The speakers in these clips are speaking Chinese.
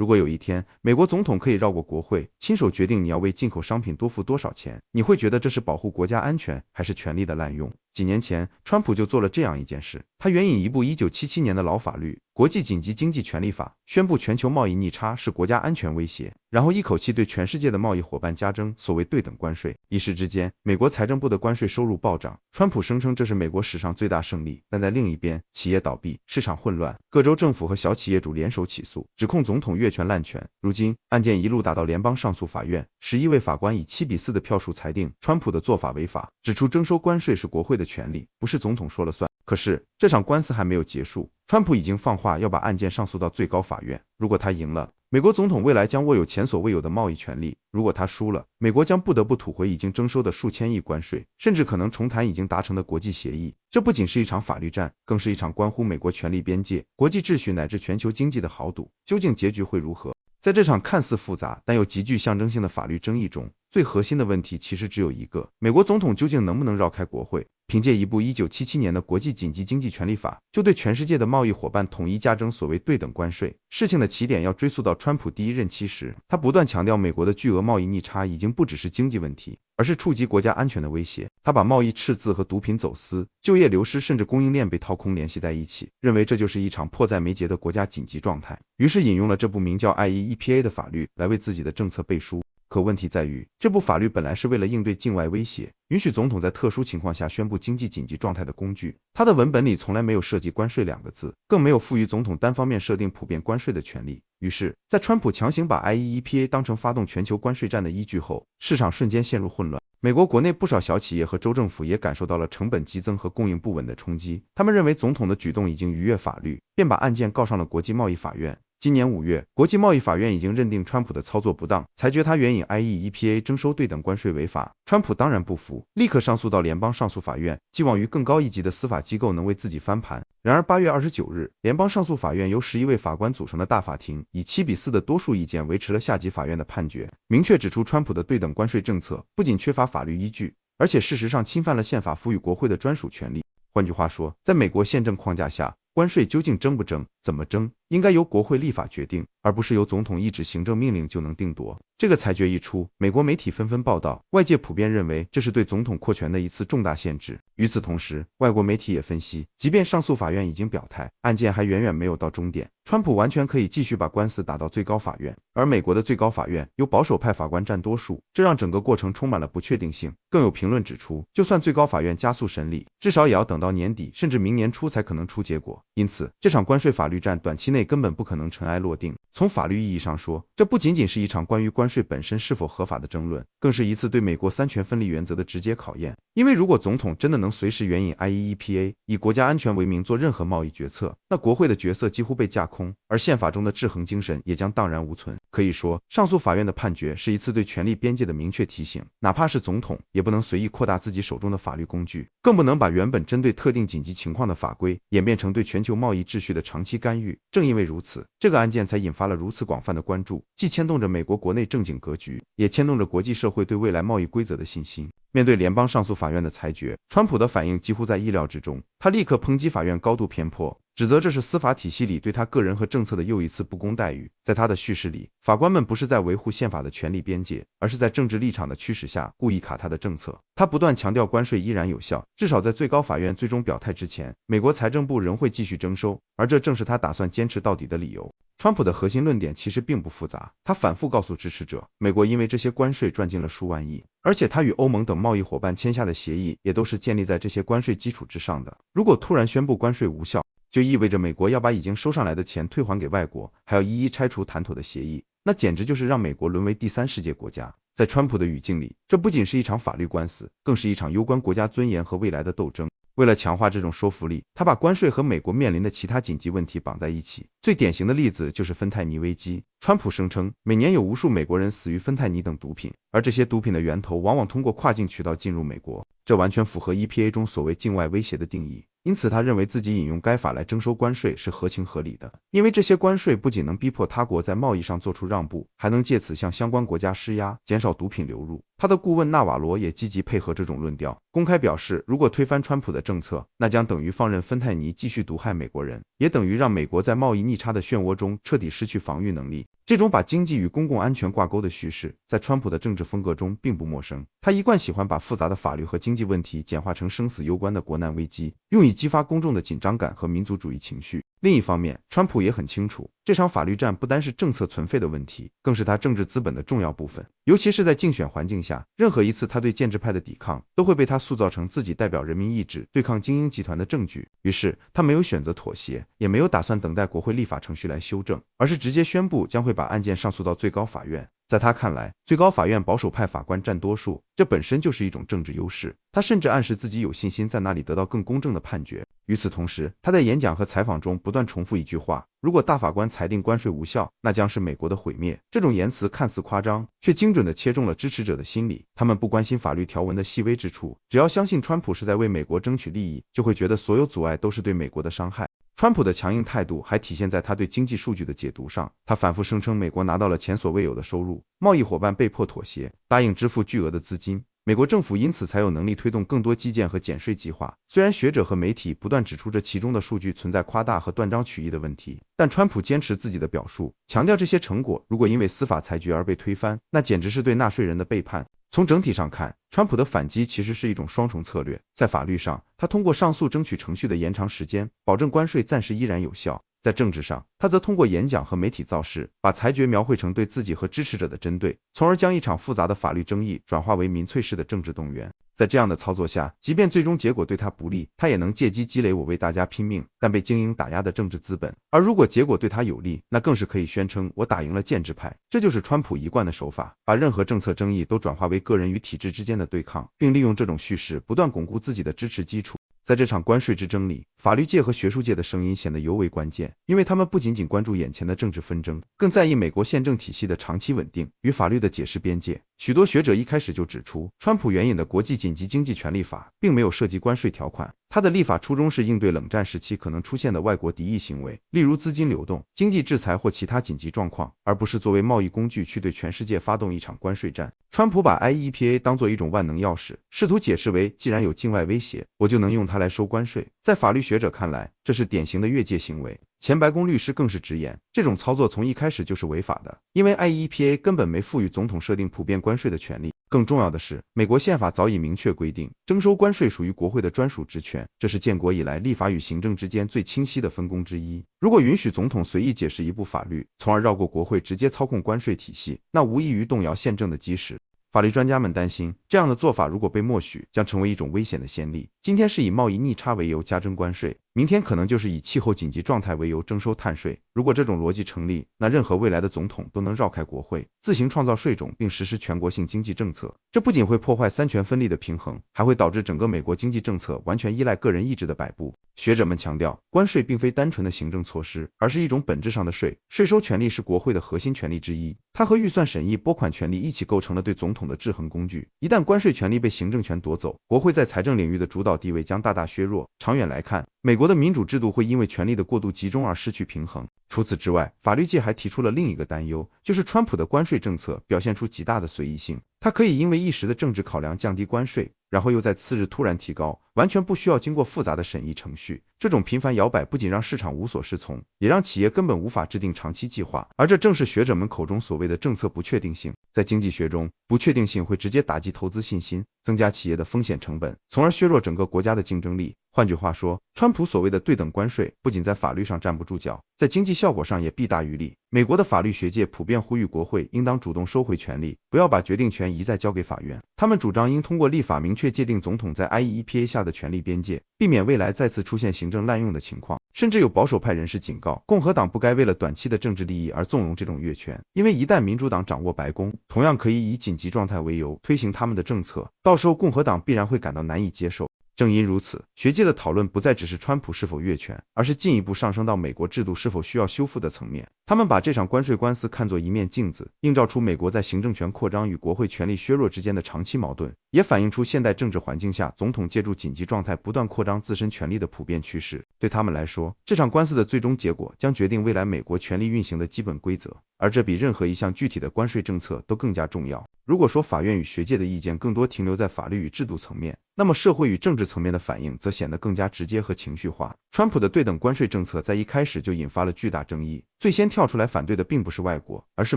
如果有一天美国总统可以绕过国会，亲手决定你要为进口商品多付多少钱，你会觉得这是保护国家安全还是权力的滥用？几年前，川普就做了这样一件事，他援引一部1977年的老法律《国际紧急经济权利法》，宣布全球贸易逆差是国家安全威胁，然后一口气对全世界的贸易伙伴加征所谓对等关税。一时之间，美国财政部的关税收入暴涨，川普声称这是美国史上最大胜利。但在另一边，企业倒闭，市场混乱，各州政府和小企业主联手起诉，指控总统越权滥权。如今案件一路打到联邦上诉法院，11位法官以7-4的票数裁定川普的做法违法，指出征收关税是国会的权利，不是总统说了算。可是这场官司还没有结束，川普已经放话要把案件上诉到最高法院。如果他赢了，美国总统未来将握有前所未有的贸易权利；如果他输了，美国将不得不吐回已经征收的数千亿关税，甚至可能重谈已经达成的国际协议。这不仅是一场法律战，更是一场关乎美国权力边界、国际秩序乃至全球经济的豪赌。究竟结局会如何？在这场看似复杂但又极具象征性的法律争议中，最核心的问题其实只有一个：美国总统究竟能不能绕开国会，凭借一部1977年的国际紧急经济权利法，就对全世界的贸易伙伴统一加征所谓对等关税？事情的起点要追溯到川普第一任期时，他不断强调美国的巨额贸易逆差已经不只是经济问题，而是触及国家安全的威胁。他把贸易赤字和毒品走私、就业流失甚至供应链被掏空联系在一起，认为这就是一场迫在眉睫的国家紧急状态，于是引用了这部名叫 IEEPA 的法律来为自己的政策背书。可问题在于，这部法律本来是为了应对境外威胁，允许总统在特殊情况下宣布经济紧急状态的工具。它的文本里从来没有涉及关税2个字，更没有赋予总统单方面设定普遍关税的权利。于是，在川普强行把 IEEPA 当成发动全球关税战的依据后，市场瞬间陷入混乱。美国国内不少小企业和州政府也感受到了成本激增和供应不稳的冲击，他们认为总统的举动已经逾越法律，便把案件告上了国际贸易法院。今年5月，国际贸易法院已经认定川普的操作不当，裁决他援引 IEEPA 征收对等关税违法。川普当然不服，立刻上诉到联邦上诉法院，寄望于更高一级的司法机构能为自己翻盘。然而8月29日，联邦上诉法院由11位法官组成的大法庭以7-4的多数意见维持了下级法院的判决，明确指出川普的对等关税政策不仅缺乏法律依据，而且事实上侵犯了宪法赋予国会的专属权利。换句话说，在美国宪政框架下，关税究竟征不征、怎么征，应该由国会立法决定，而不是由总统一纸行政命令就能定夺。这个裁决一出，美国媒体纷纷报道，外界普遍认为这是对总统扩权的一次重大限制。与此同时，外国媒体也分析，即便上诉法院已经表态，案件还远远没有到终点，川普完全可以继续把官司打到最高法院，而美国的最高法院由保守派法官占多数，这让整个过程充满了不确定性。更有评论指出，就算最高法院加速审理，至少也要等到年底甚至明年初才可能出结果。因此，这场关税法律战短期内根本不可能尘埃落定。从法律意义上说，这不仅仅是一场关于关税本身是否合法的争论，更是一次对美国三权分立原则的直接考验。因为如果总统真的能随时援引 IEEPA， 以国家安全为名做任何贸易决策，那国会的角色几乎被架空，而宪法中的制衡精神也将荡然无存。可以说，上诉法院的判决是一次对权力边界的明确提醒，哪怕是总统也不能随意扩大自己手中的法律工具，更不能把原本针对特定紧急情况的法规演变成对全球贸易秩序的长期干预。正因为如此，这个案件才引发了如此广泛的关注，既牵动着美国国内政经格局，也牵动着国际社会对未来贸易规则的信心。面对联邦上诉法院的裁决，川普的反应几乎在意料之中，他立刻抨击法院高度偏颇，指责这是司法体系里对他个人和政策的又一次不公待遇。在他的叙事里，法官们不是在维护宪法的权力边界，而是在政治立场的驱使下故意卡他的政策。他不断强调关税依然有效，至少在最高法院最终表态之前，美国财政部仍会继续征收，而这正是他打算坚持到底的理由。川普的核心论点其实并不复杂，他反复告诉支持者，美国因为这些关税赚进了数万亿，而且他与欧盟等贸易伙伴签下的协议也都是建立在这些关税基础之上的。如果突然宣布关税无效，就意味着美国要把已经收上来的钱退还给外国，还要一一拆除谈妥的协议，那简直就是让美国沦为第三世界国家。在川普的语境里，这不仅是一场法律官司，更是一场攸关国家尊严和未来的斗争。为了强化这种说服力，他把关税和美国面临的其他紧急问题绑在一起。最典型的例子就是芬太尼危机。川普声称，每年有无数美国人死于芬太尼等毒品，而这些毒品的源头往往通过跨境渠道进入美国，这完全符合 EPA 中所谓境外威胁的定义。因此他认为自己引用该法来征收关税是合情合理的，因为这些关税不仅能逼迫他国在贸易上做出让步，还能借此向相关国家施压，减少毒品流入。他的顾问纳瓦罗也积极配合这种论调，公开表示，如果推翻川普的政策，那将等于放任芬太尼继续毒害美国人，也等于让美国在贸易逆差的漩涡中彻底失去防御能力。这种把经济与公共安全挂钩的叙事，在川普的政治风格中并不陌生。他一贯喜欢把复杂的法律和经济问题简化成生死攸关的国难危机，用以激发公众的紧张感和民族主义情绪。另一方面，川普也很清楚，这场法律战不单是政策存废的问题，更是他政治资本的重要部分。尤其是在竞选环境下，任何一次他对建制派的抵抗，都会被他塑造成自己代表人民意志对抗精英集团的证据。于是，他没有选择妥协，也没有打算等待国会立法程序来修正，而是直接宣布将会把案件上诉到最高法院。在他看来，最高法院保守派法官占多数，这本身就是一种政治优势。他甚至暗示自己有信心在那里得到更公正的判决。与此同时，他在演讲和采访中不断重复一句话：如果大法官裁定关税无效，那将是美国的毁灭。这种言辞看似夸张，却精准地切中了支持者的心理。他们不关心法律条文的细微之处，只要相信川普是在为美国争取利益，就会觉得所有阻碍都是对美国的伤害。川普的强硬态度还体现在他对经济数据的解读上，他反复声称美国拿到了前所未有的收入，贸易伙伴被迫妥协，答应支付巨额的资金，美国政府因此才有能力推动更多基建和减税计划。虽然学者和媒体不断指出这其中的数据存在夸大和断章取义的问题，但川普坚持自己的表述，强调这些成果如果因为司法裁决而被推翻，那简直是对纳税人的背叛。从整体上看，川普的反击其实是一种双重策略。在法律上，他通过上诉争取程序的延长时间，保证关税暂时依然有效；在政治上，他则通过演讲和媒体造势，把裁决描绘成对自己和支持者的针对，从而将一场复杂的法律争议转化为民粹式的政治动员。在这样的操作下，即便最终结果对他不利，他也能借机积累我为大家拼命但被精英打压的政治资本。而如果结果对他有利，那更是可以宣称我打赢了建制派。这就是川普一贯的手法，把任何政策争议都转化为个人与体制之间的对抗，并利用这种叙事不断巩固自己的支持基础。在这场关税之争里，法律界和学术界的声音显得尤为关键，因为他们不仅仅关注眼前的政治纷争，更在意美国宪政体系的长期稳定与法律的解释边界。许多学者一开始就指出，川普援引的国际紧急经济权利法并没有涉及关税条款，他的立法初衷是应对冷战时期可能出现的外国敌意行为，例如资金流动、经济制裁或其他紧急状况，而不是作为贸易工具去对全世界发动一场关税战。川普把 IEEPA 当作一种万能钥匙，试图解释为既然有境外威胁，我就能用它来收关税。在法律学者看来，这是典型的越界行为。前白宫律师更是直言，这种操作从一开始就是违法的，因为 IEEPA 根本没赋予总统设定普遍关税的权利。更重要的是，美国宪法早已明确规定，征收关税属于国会的专属职权，这是建国以来立法与行政之间最清晰的分工之一。如果允许总统随意解释一部法律，从而绕过国会直接操控关税体系，那无异于动摇宪政的基石。法律专家们担心，这样的做法如果被默许，将成为一种危险的先例。今天是以贸易逆差为由加征关税，明天可能就是以气候紧急状态为由征收碳税。如果这种逻辑成立，那任何未来的总统都能绕开国会，自行创造税种并实施全国性经济政策。这不仅会破坏三权分立的平衡，还会导致整个美国经济政策完全依赖个人意志的摆布。学者们强调，关税并非单纯的行政措施，而是一种本质上的税。税收权力是国会的核心权力之一，它和预算审议、拨款权力一起构成了对总统的制衡工具。一旦关税权力被行政权夺走，国会在财政领域的主导地位将大大削弱。长远来看，美国的民主制度会因为权力的过度集中而失去平衡。除此之外，法律界还提出了另一个担忧，就是川普的关税政策表现出极大的随意性。他可以因为一时的政治考量降低关税，然后又在次日突然提高，完全不需要经过复杂的审议程序。这种频繁摇摆不仅让市场无所适从，也让企业根本无法制定长期计划，而这正是学者们口中所谓的政策不确定性。在经济学中，不确定性会直接打击投资信心，增加企业的风险成本，从而削弱整个国家的竞争力。换句话说，川普所谓的对等关税不仅在法律上站不住脚，在经济效果上也弊大于利。美国的法律学界普遍呼吁国会应当主动收回权力，不要把决定权一再交给法院。他们主张应通过立法明确界定总统在 IEEPA 下的权力边界，避免未来再次出现行政滥用的情况。甚至有保守派人士警告，共和党不该为了短期的政治利益而纵容这种越权，因为一旦民主党掌握白宫，同样可以以紧急状态为由推行他们的政策，到时候共和党必然会感到难以接受。正因如此，学界的讨论不再只是川普是否越权，而是进一步上升到美国制度是否需要修复的层面。他们把这场关税官司看作一面镜子，映照出美国在行政权扩张与国会权力削弱之间的长期矛盾。也反映出现代政治环境下总统借助紧急状态不断扩张自身权力的普遍趋势。对他们来说，这场官司的最终结果将决定未来美国权力运行的基本规则，而这比任何一项具体的关税政策都更加重要。如果说法院与学界的意见更多停留在法律与制度层面，那么社会与政治层面的反应则显得更加直接和情绪化。川普的对等关税政策在一开始就引发了巨大争议，最先跳出来反对的并不是外国，而是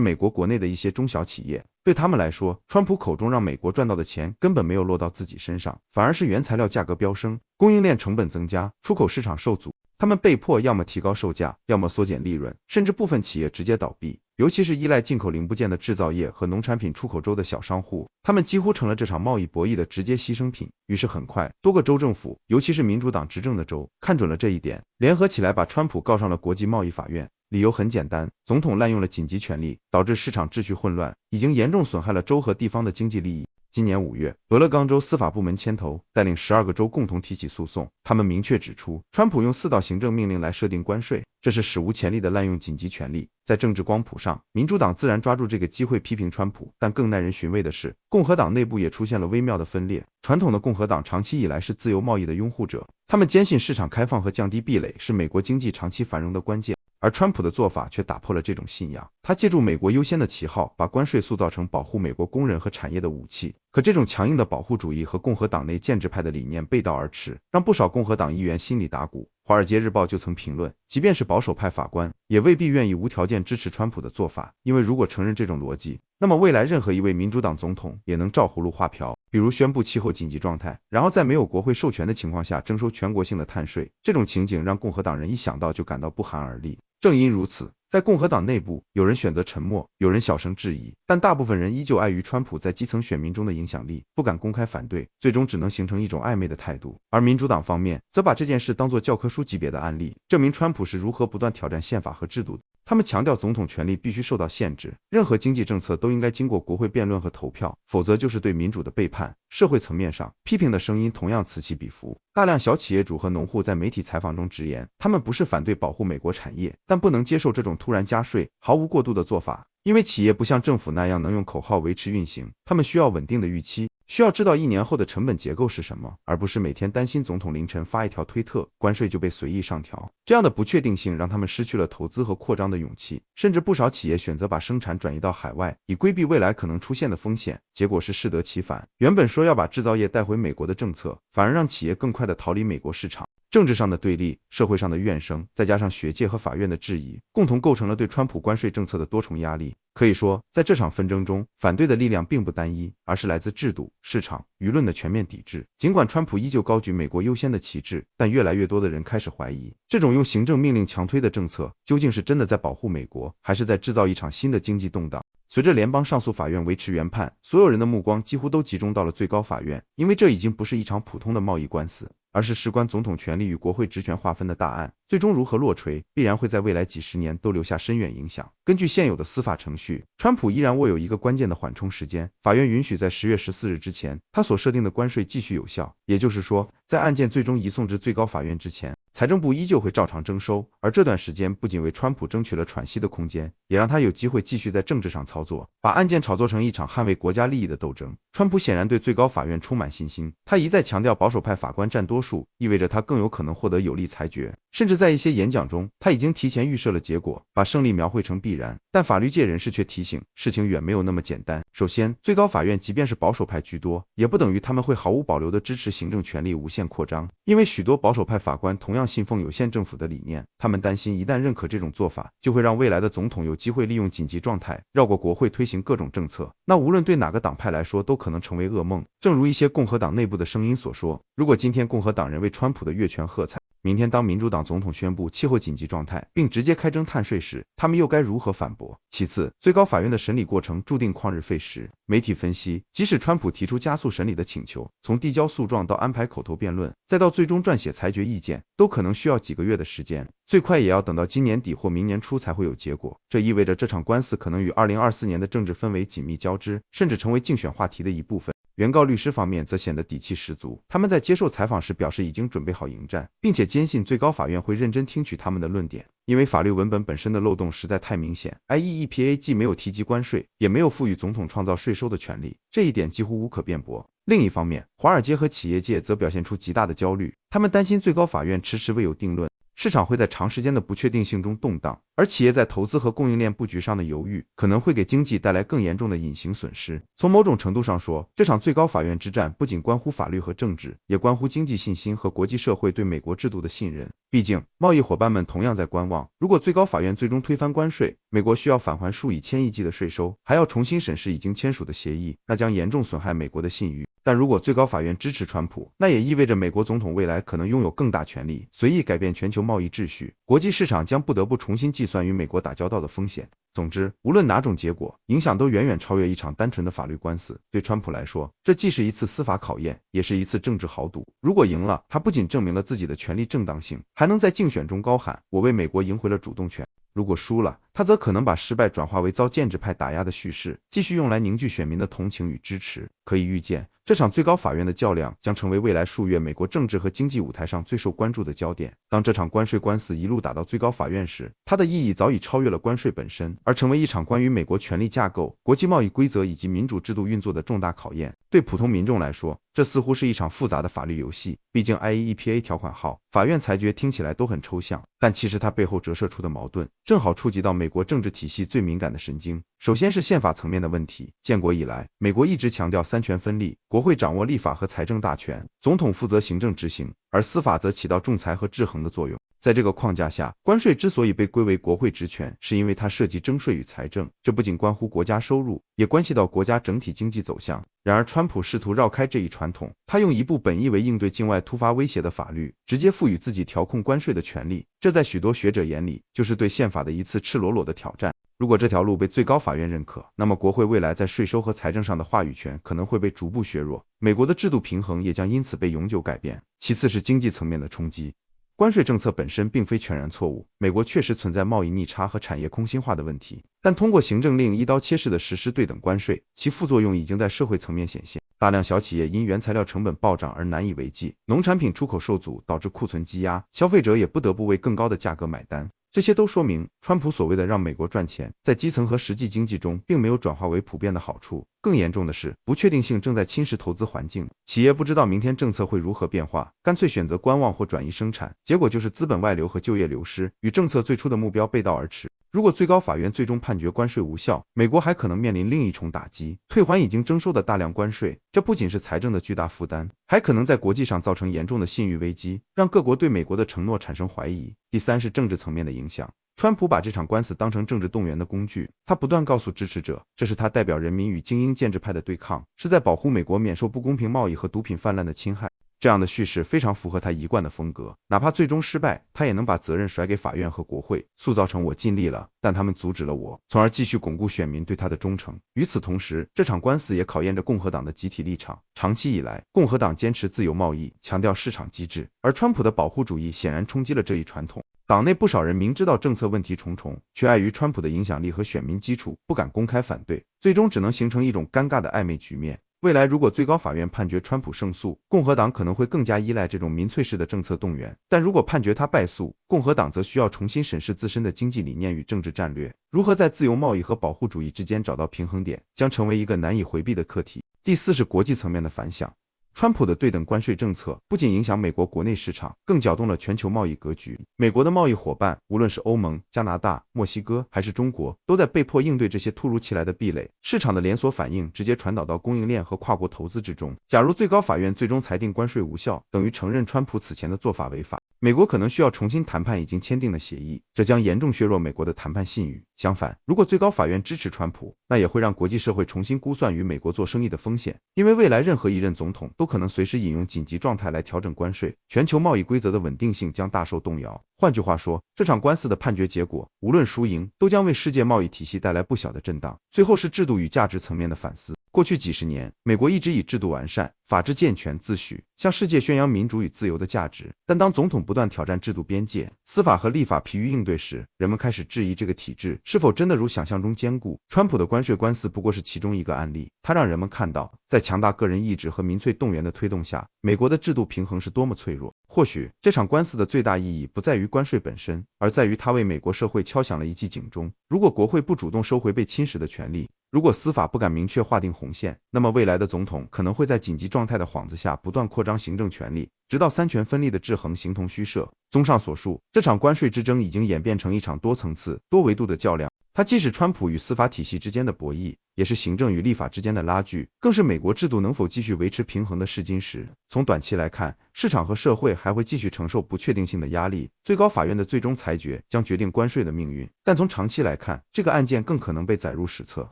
美国国内的一些中小企业。对他们来说，川普口中让美国赚到的钱根本没有落到自己身上，反而是原材料价格飙升，供应链成本增加，出口市场受阻。他们被迫要么提高售价，要么缩减利润，甚至部分企业直接倒闭。尤其是依赖进口零部件的制造业和农产品出口州的小商户，他们几乎成了这场贸易博弈的直接牺牲品。于是很快，多个州政府，尤其是民主党执政的州，看准了这一点，联合起来把川普告上了国际贸易法院。理由很简单，总统滥用了紧急权力，导致市场秩序混乱，已经严重损害了州和地方的经济利益。今年5月，俄勒冈州司法部门牵头，带领12个州共同提起诉讼。他们明确指出，川普用4道行政命令来设定关税，这是史无前例的滥用紧急权力。在政治光谱上，民主党自然抓住这个机会批评川普，但更耐人寻味的是，共和党内部也出现了微妙的分裂。传统的共和党长期以来是自由贸易的拥护者，他们坚信市场开放和降低壁垒是美国经济长期繁荣的关键。而川普的做法却打破了这种信仰，他借助美国优先的旗号，把关税塑造成保护美国工人和产业的武器。可这种强硬的保护主义和共和党内建制派的理念背道而驰，让不少共和党议员心里打鼓。华尔街日报就曾评论，即便是保守派法官，也未必愿意无条件支持川普的做法，因为如果承认这种逻辑，那么未来任何一位民主党总统也能照葫芦画瓢，比如宣布气候紧急状态，然后在没有国会授权的情况下征收全国性的碳税。这种情景让共和党人一想到就感到不寒而栗。正因如此，在共和党内部，有人选择沉默，有人小声质疑，但大部分人依旧碍于川普在基层选民中的影响力，不敢公开反对，最终只能形成一种暧昧的态度。而民主党方面则把这件事当作教科书级别的案例，证明川普是如何不断挑战宪法和制度的。他们强调总统权力必须受到限制，任何经济政策都应该经过国会辩论和投票，否则就是对民主的背叛。社会层面上，批评的声音同样此起彼伏。大量小企业主和农户在媒体采访中直言，他们不是反对保护美国产业，但不能接受这种突然加税、毫无过渡的做法。因为企业不像政府那样能用口号维持运行，他们需要稳定的预期，需要知道1年后的成本结构是什么，而不是每天担心总统凌晨发一条推特，关税就被随意上调。这样的不确定性让他们失去了投资和扩张的勇气，甚至不少企业选择把生产转移到海外，以规避未来可能出现的风险。结果是适得其反，原本说要把制造业带回美国的政策，反而让企业更快地逃离美国市场。政治上的对立，社会上的怨声，再加上学界和法院的质疑，共同构成了对川普关税政策的多重压力。可以说，在这场纷争中，反对的力量并不单一，而是来自制度、市场、舆论的全面抵制。尽管川普依旧高举美国优先的旗帜，但越来越多的人开始怀疑，这种用行政命令强推的政策，究竟是真的在保护美国，还是在制造一场新的经济动荡？随着联邦上诉法院维持原判，所有人的目光几乎都集中到了最高法院，因为这已经不是一场普通的贸易官司，而是事关总统权力与国会职权划分的大案。最终如何落锤，必然会在未来几十年都留下深远影响。根据现有的司法程序，川普依然握有一个关键的缓冲时间，法院允许在10月14日之前，他所设定的关税继续有效。也就是说，在案件最终移送至最高法院之前，财政部依旧会照常征收。而这段时间不仅为川普争取了喘息的空间，也让他有机会继续在政治上操作，把案件炒作成一场捍卫国家利益的斗争。川普显然对最高法院充满信心，他一再强调保守派法官占多数，意味着他更有可能获得有力裁决。甚至在一些演讲中，他已经提前预设了结果，把胜利描绘成必然。但法律界人士却提醒，事情远没有那么简单。首先，最高法院即便是保守派居多，也不等于他们会毫无保留地支持行政权力无限扩张，因为许多保守派法官同样信奉有限政府的理念，他们担心一旦认可这种做法，就会让未来的总统有机会利用紧急状态绕过国会推行各种政策，那无论对哪个党派来说都可能成为噩梦。正如一些共和党内部的声音所说，如果今天共和党人为川普的越权喝彩，明天当民主党总统宣布气候紧急状态并直接开征碳税时，他们又该如何反驳？其次，最高法院的审理过程注定旷日费时。媒体分析，即使川普提出加速审理的请求，从递交诉状到安排口头辩论，再到最终撰写裁决意见，都可能需要几个月的时间，最快也要等到今年底或明年初才会有结果。这意味着这场官司可能与2024年的政治氛围紧密交织，甚至成为竞选话题的一部分。原告律师方面则显得底气十足，他们在接受采访时表示已经准备好迎战，并且坚信最高法院会认真听取他们的论点。因为法律文本本身的漏洞实在太明显 ，IEEPA 既没有提及关税，也没有赋予总统创造税收的权利，这一点几乎无可辩驳。另一方面，华尔街和企业界则表现出极大的焦虑，他们担心最高法院迟迟未有定论，市场会在长时间的不确定性中动荡，而企业在投资和供应链布局上的犹豫，可能会给经济带来更严重的隐形损失。从某种程度上说，这场最高法院之战不仅关乎法律和政治，也关乎经济信心和国际社会对美国制度的信任。毕竟，贸易伙伴们同样在观望，如果最高法院最终推翻关税，美国需要返还数以千亿计的税收，还要重新审视已经签署的协议，那将严重损害美国的信誉。但如果最高法院支持川普，那也意味着美国总统未来可能拥有更大权力，随意改变全球贸易秩序，国际市场将不得不重新计算与美国打交道的风险。总之，无论哪种结果，影响都远远超越一场单纯的法律官司。对川普来说，这既是一次司法考验，也是一次政治豪赌。如果赢了，他不仅证明了自己的权利正当性，还能在竞选中高喊"我为美国赢回了主动权"。如果输了，他则可能把失败转化为遭建制派打压的叙事，继续用来凝聚选民的同情与支持。可以预见，这场最高法院的较量将成为未来数月美国政治和经济舞台上最受关注的焦点。当这场关税官司一路打到最高法院时，它的意义早已超越了关税本身，而成为一场关于美国权力架构、国际贸易规则以及民主制度运作的重大考验。对普通民众来说，这似乎是一场复杂的法律游戏。毕竟 IEEPA 条款号、法院裁决听起来都很抽象，但其实它背后折射出的矛盾，正好触及到美国政治体系最敏感的神经。首先是宪法层面的问题。建国以来，美国一直强调三权分立，国会掌握立法和财政大权，总统负责行政执行，而司法则起到仲裁和制衡的作用。在这个框架下，关税之所以被归为国会职权，是因为它涉及征税与财政，这不仅关乎国家收入，也关系到国家整体经济走向。然而川普试图绕开这一传统，他用一部本意为应对境外突发威胁的法律，直接赋予自己调控关税的权利，这在许多学者眼里，就是对宪法的一次赤裸裸的挑战。如果这条路被最高法院认可，那么国会未来在税收和财政上的话语权可能会被逐步削弱，美国的制度平衡也将因此被永久改变。其次是经济层面的冲击。关税政策本身并非全然错误，美国确实存在贸易逆差和产业空心化的问题，但通过行政令一刀切式的实施对等关税，其副作用已经在社会层面显现。大量小企业因原材料成本暴涨而难以为继，农产品出口受阻导致库存积压，消费者也不得不为更高的价格买单。这些都说明，川普所谓的让美国赚钱，在基层和实际经济中并没有转化为普遍的好处。更严重的是，不确定性正在侵蚀投资环境，企业不知道明天政策会如何变化，干脆选择观望或转移生产，结果就是资本外流和就业流失，与政策最初的目标背道而驰。如果最高法院最终判决关税无效，美国还可能面临另一重打击，退还已经征收的大量关税。这不仅是财政的巨大负担，还可能在国际上造成严重的信誉危机，让各国对美国的承诺产生怀疑。第三是政治层面的影响。川普把这场官司当成政治动员的工具，他不断告诉支持者，这是他代表人民与精英建制派的对抗，是在保护美国免受不公平贸易和毒品泛滥的侵害。这样的叙事非常符合他一贯的风格，哪怕最终失败，他也能把责任甩给法院和国会，塑造成我尽力了，但他们阻止了我，从而继续巩固选民对他的忠诚。与此同时，这场官司也考验着共和党的集体立场。长期以来，共和党坚持自由贸易，强调市场机制，而川普的保护主义显然冲击了这一传统。党内不少人明知道政策问题重重，却碍于川普的影响力和选民基础，不敢公开反对，最终只能形成一种尴尬的暧昧局面。未来如果最高法院判决川普胜诉，共和党可能会更加依赖这种民粹式的政策动员，但如果判决他败诉，共和党则需要重新审视自身的经济理念与政治战略，如何在自由贸易和保护主义之间找到平衡点，将成为一个难以回避的课题。第四是国际层面的反响。川普的对等关税政策不仅影响美国国内市场，更搅动了全球贸易格局。美国的贸易伙伴，无论是欧盟、加拿大、墨西哥还是中国，都在被迫应对这些突如其来的壁垒。市场的连锁反应直接传导到供应链和跨国投资之中。假如最高法院最终裁定关税无效，等于承认川普此前的做法违法，美国可能需要重新谈判已经签订的协议，这将严重削弱美国的谈判信誉。相反，如果最高法院支持川普，那也会让国际社会重新估算与美国做生意的风险，因为未来任何一任总统都可能随时引用紧急状态来调整关税，全球贸易规则的稳定性将大受动摇。换句话说，这场官司的判决结果，无论输赢，都将为世界贸易体系带来不小的震荡。最后是制度与价值层面的反思。过去几十年，美国一直以制度完善、法治健全自诩，向世界宣扬民主与自由的价值。但当总统不断挑战制度边界，司法和立法疲于应对时，人们开始质疑这个体制是否真的如想象中坚固？川普的关税官司不过是其中一个案例，它让人们看到，在强大个人意志和民粹动员的推动下，美国的制度平衡是多么脆弱。或许这场官司的最大意义不在于关税本身，而在于它为美国社会敲响了一记警钟。如果国会不主动收回被侵蚀的权利，如果司法不敢明确划定红线，那么未来的总统可能会在紧急状态的幌子下不断扩张行政权力，直到三权分立的制衡形同虚设。综上所述，这场关税之争已经演变成一场多层次、多维度的较量。它既是川普与司法体系之间的博弈，也是行政与立法之间的拉锯，更是美国制度能否继续维持平衡的试金石。从短期来看，市场和社会还会继续承受不确定性的压力，最高法院的最终裁决将决定关税的命运。但从长期来看，这个案件更可能被载入史册，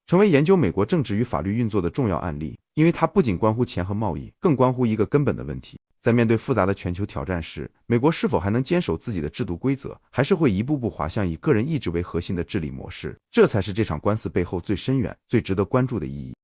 成为研究美国政治与法律运作的重要案例，因为它不仅关乎钱和贸易，更关乎一个根本的问题。在面对复杂的全球挑战时，美国是否还能坚守自己的制度规则，还是会一步步滑向以个人意志为核心的治理模式？这才是这场官司背后最深远、最值得关注的意义。